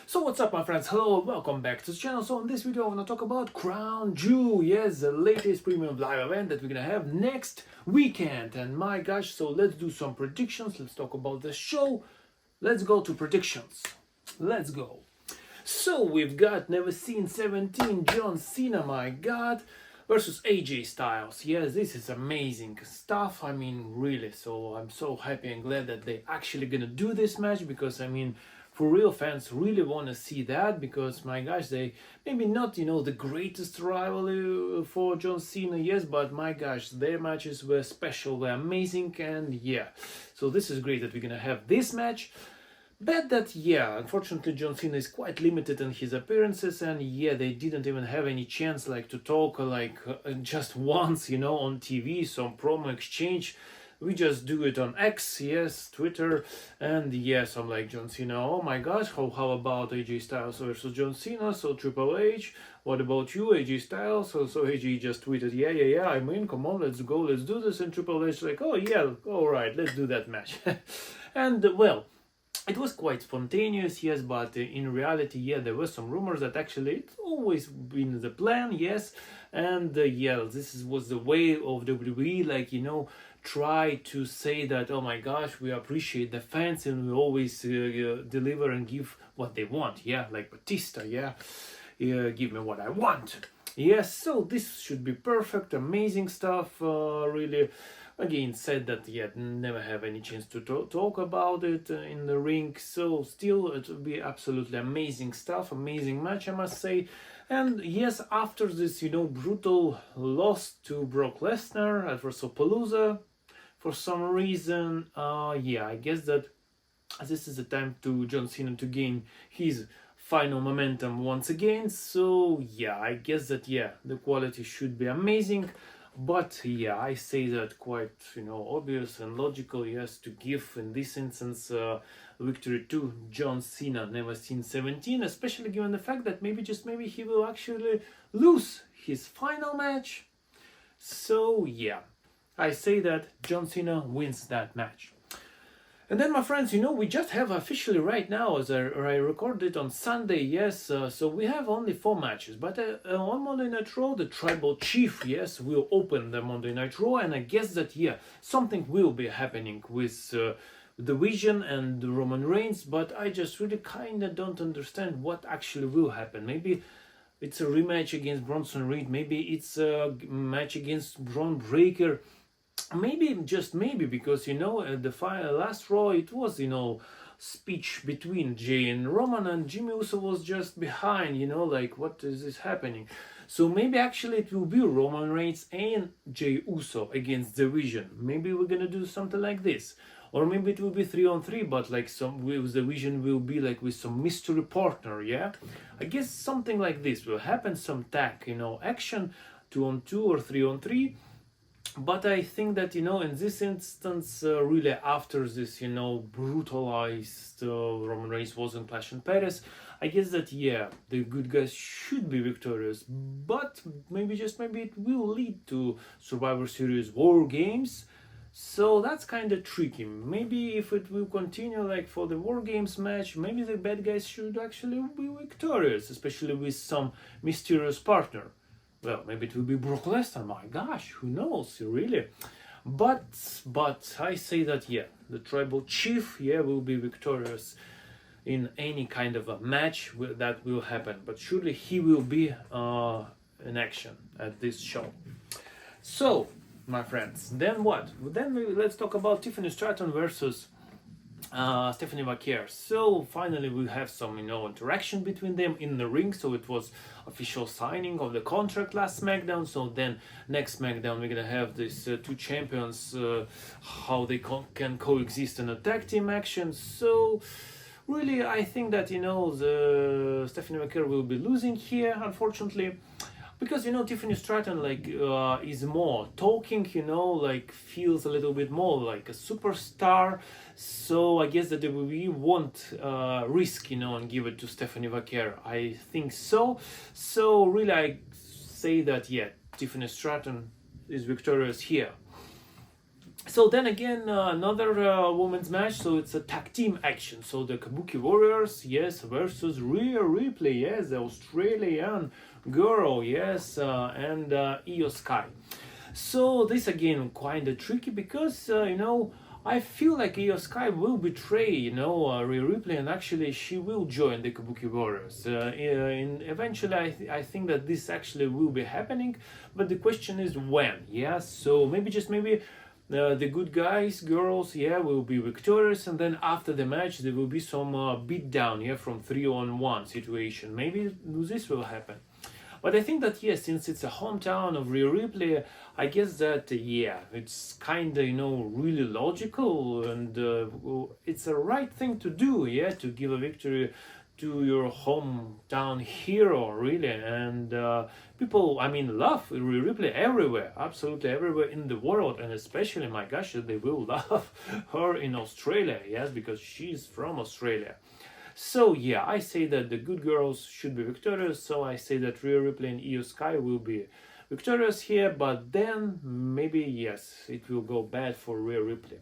So what's up, my friends? Hello and welcome back to the channel. So in this video I want to talk about Crown Jewel. Yes, the latest premium live event that we're gonna have next weekend. And my gosh, so let's do some predictions. Let's talk about the show. Let's go to predictions. Let's go. So we've got Never Seen 17 John Cena, my god, versus AJ Styles. Yes, this is amazing stuff. I mean, really. So I'm so happy and glad that they actually gonna do this match, because I mean, for real, fans really want to see that, because my gosh, they maybe not, the greatest rivalry for John Cena, yes, but my gosh, their matches were special, were amazing, and yeah, so this is great that we're gonna have this match. But that, yeah, unfortunately John Cena is quite limited in his appearances, and yeah, they didn't even have any chance like to talk just once, on TV, some promo exchange. We just do it on X, yes, Twitter, and yes, I'm like, John Cena, oh my gosh, how about AJ Styles versus John Cena? So Triple H, what about you, AJ Styles? So AJ just tweeted, yeah, I'm in, come on, let's go, let's do this, and Triple H like, oh yeah, alright, let's do that match. And well, it was quite spontaneous, yes, but in reality, yeah, there were some rumors that actually it's always been the plan, yes, and yeah, was the way of WWE, try to say that, oh my gosh, we appreciate the fans and we always deliver and give what they want, yeah, like Batista, yeah, give me what I want. Yes, so this should be perfect, amazing stuff, really. Again, said that never have any chance to talk about it in the ring, so still it will be absolutely amazing stuff, amazing match, I must say. And yes, after this, brutal loss to Brock Lesnar at WrestlePalooza, for some reason, I guess that this is the time to John Cena to gain his final momentum once again. So yeah, I guess that the quality should be amazing. But yeah, I say that quite obvious and logical, yes, to give in this instance victory to John Cena, Never Seen 17, especially given the fact that maybe he will actually lose his final match. So yeah, I say that John Cena wins that match. And then, my friends, we just have officially right now, as I recorded on Sunday, yes, so we have only 4 matches. But on Monday Night Raw, the Tribal Chief, yes, will open the Monday Night Raw. And I guess that, something will be happening with the Vision and Roman Reigns. But I just really kind of don't understand what actually will happen. Maybe it's a rematch against Bronson Reed. Maybe it's a match against Braun Breaker. Maybe, just maybe, because the last Raw it was speech between Jay and Roman, and Jimmy Uso was just behind, like, what is this happening? So maybe actually it will be Roman Reigns and Jay Uso against the Vision. Maybe we're gonna do something like this, or maybe it will be 3-on-3, but like with the Vision will be like with some mystery partner. Yeah, I guess something like this will happen. Some tag, action, 2-on-2 or 3-on-3. But I think that, in this instance, really after this, brutalized Roman Reigns wasn't Clash and Perez, I guess that, the good guys should be victorious. But maybe it will lead to Survivor Series War Games. So that's kind of tricky. Maybe if it will continue like for the War Games match, maybe the bad guys should actually be victorious, especially with some mysterious partner. Well, maybe it will be Brock Lesnar, my gosh, who knows, really. But I say that, the Tribal Chief, will be victorious in any kind of a match that will happen. But surely he will be in action at this show. So, my friends, then what? Then let's talk about Tiffany Stratton versus Stephanie Vaquer. So finally we have some interaction between them in the ring. So it was official signing of the contract last SmackDown. So then next SmackDown we're gonna have these 2 champions, how they can coexist in a tag team action. So really I think that the Stephanie Vaquer will be losing here, unfortunately. Because Tiffany Stratton is more talking, feels a little bit more like a superstar. So I guess that WWE won't risk, and give it to Stephanie Vaquer. I think so. So really I say that Tiffany Stratton is victorious here. So then again, another women's match. So it's a tag team action. So the Kabuki Warriors, yes, versus Rhea Ripley, yes, the Australian girl, yes, and Io Sky. So this again kind of tricky because I feel like Io Sky will betray Rhea Ripley, and actually she will join the Kabuki Warriors. Eventually, I think that this actually will be happening, but the question is when. Yeah, so maybe the good guys, girls, yeah, will be victorious, and then after the match there will be some beat down, yeah, from 3-on-1 situation. Maybe this will happen. But I think that, yes, since it's a hometown of Rhea Ripley, I guess that, yeah, it's kind of, really logical, and it's a right thing to do, yeah, to give a victory to your hometown hero, really. And people, I mean, love Rhea Ripley everywhere, absolutely everywhere in the world, and especially, my gosh, they will love her in Australia, yes, because she's from Australia. So yeah, I say that the good girls should be victorious. So I say that Rhea Ripley and Io Sky will be victorious here, but then maybe, yes, it will go bad for Rhea Ripley.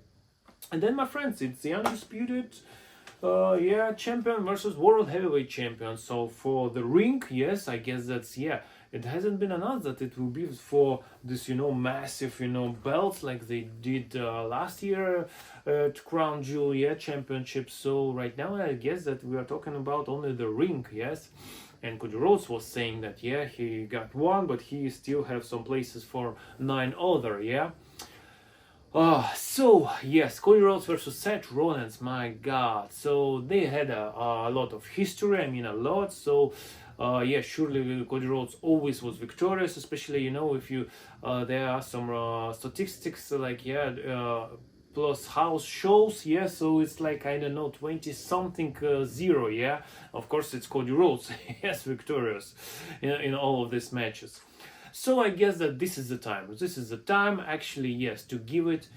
And then, my friends, it's the Undisputed champion versus World Heavyweight Champion. So for the ring, yes, I guess that's, yeah, it hasn't been announced that it will be for this, massive, belts like they did last year at Crown Jewel, yeah, championship. So right now, I guess that we are talking about only the ring, yes. And Cody Rhodes was saying that, yeah, he got one, but he still have some places for 9 other, yeah. So yes, Cody Rhodes versus Seth Rollins, my God. So they had a lot of history, I mean a lot. So yeah, surely Cody Rhodes always was victorious, especially, if you, there are some statistics like, yeah, plus house shows, yeah, so it's like, I don't know, 20 something 0, yeah. Of course, it's Cody Rhodes, yes, victorious in all of these matches. So I guess that this is the time. This is the time, actually, yes, to give it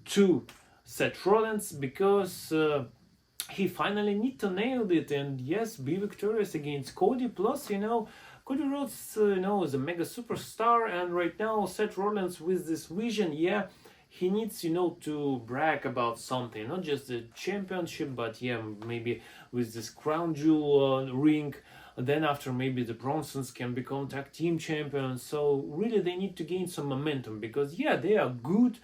to Seth Rollins, because he finally need to nail it and, yes, be victorious against Cody. Plus, Cody Rhodes, is a mega superstar, and right now Seth Rollins with this vision, yeah, he needs, to brag about something, not just the championship, but yeah, maybe with this crown jewel ring. Then after, maybe the Bronsons can become tag team champions. So really they need to gain some momentum, because yeah, they are good,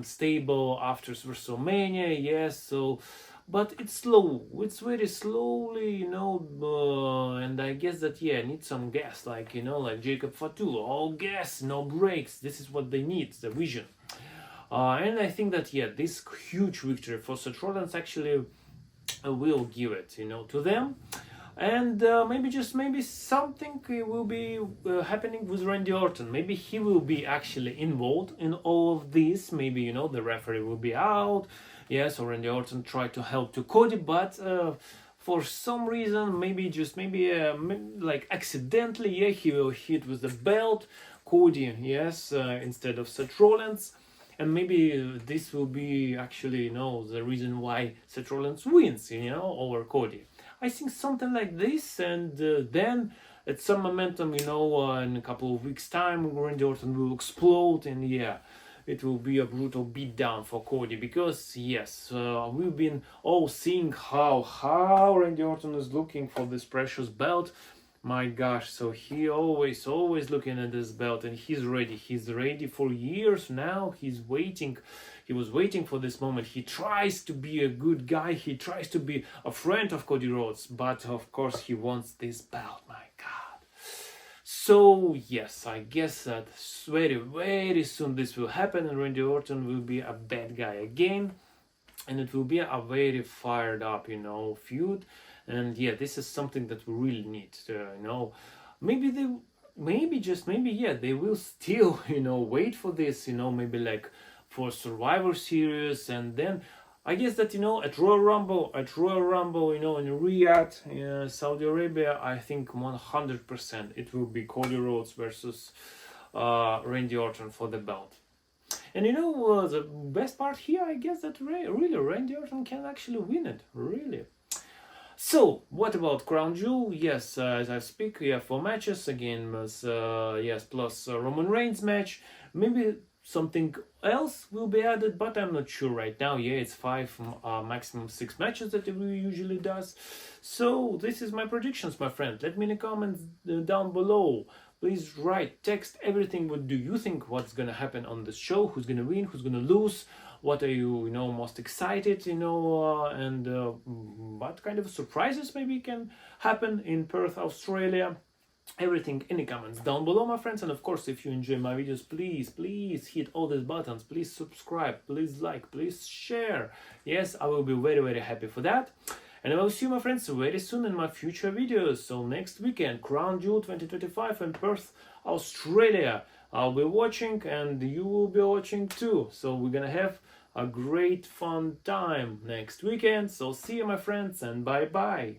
stable after WrestleMania, yes. So, but it's slow. It's very slowly, and I guess that, yeah, need some gas, like, like Jacob Fatu, all gas, no brakes. This is what they need, the vision. And I think that, yeah, this huge victory for Seth Rollins actually will give it, to them. And maybe something will be happening with Randy Orton. Maybe he will be actually involved in all of this. Maybe, the referee will be out. Yes, or Randy Orton tried to help to Cody, but for some reason, maybe like accidentally, yeah, he will hit with the belt Cody, yes, instead of Seth Rollins. And maybe this will be actually, the reason why Seth Rollins wins, over Cody. I think something like this, and then at some momentum, in a couple of weeks' time, Randy Orton will explode, and yeah, it will be a brutal beatdown for Cody, because yes, we've been all seeing how Randy Orton is looking for this precious belt. My gosh, so he always looking at this belt, and he's ready for years now. He was waiting for this moment. He tries to be a good guy, he tries to be a friend of Cody Rhodes, but of course he wants this belt, my God. So yes, I guess that very, very soon this will happen, and Randy Orton will be a bad guy again, and it will be a very fired up, feud. And yeah, this is something that we really need. Maybe they will still, wait for this, maybe like for Survivor Series, and then I guess that, at Royal Rumble, in Riyadh, Saudi Arabia, I think 100% it will be Cody Rhodes versus Randy Orton for the belt. And the best part here, I guess that really Randy Orton can actually win it, really. So, what about Crown Jewel? Yes, as I speak, yeah, 4 matches again, yes, plus Roman Reigns match. Maybe something else will be added, but I'm not sure right now. Yeah, it's 5, maximum 6 matches that we usually does. So this is my predictions, my friend. Let me in the comments down below. Please write, text everything. What do you think? What's gonna happen on this show? Who's gonna win? Who's gonna lose? What are you, most excited, and what kind of surprises maybe can happen in Perth, Australia? Everything in the comments down below, my friends. And of course, if you enjoy my videos, please hit all these buttons. Please subscribe, please like, please share. Yes, I will be very happy for that. And I will see you, my friends, very soon in my future videos. So next weekend, Crown Jewel 2025 in Perth, Australia. I'll be watching and you will be watching too. So we're gonna have a great fun time next weekend. So see you, my friends, and bye bye.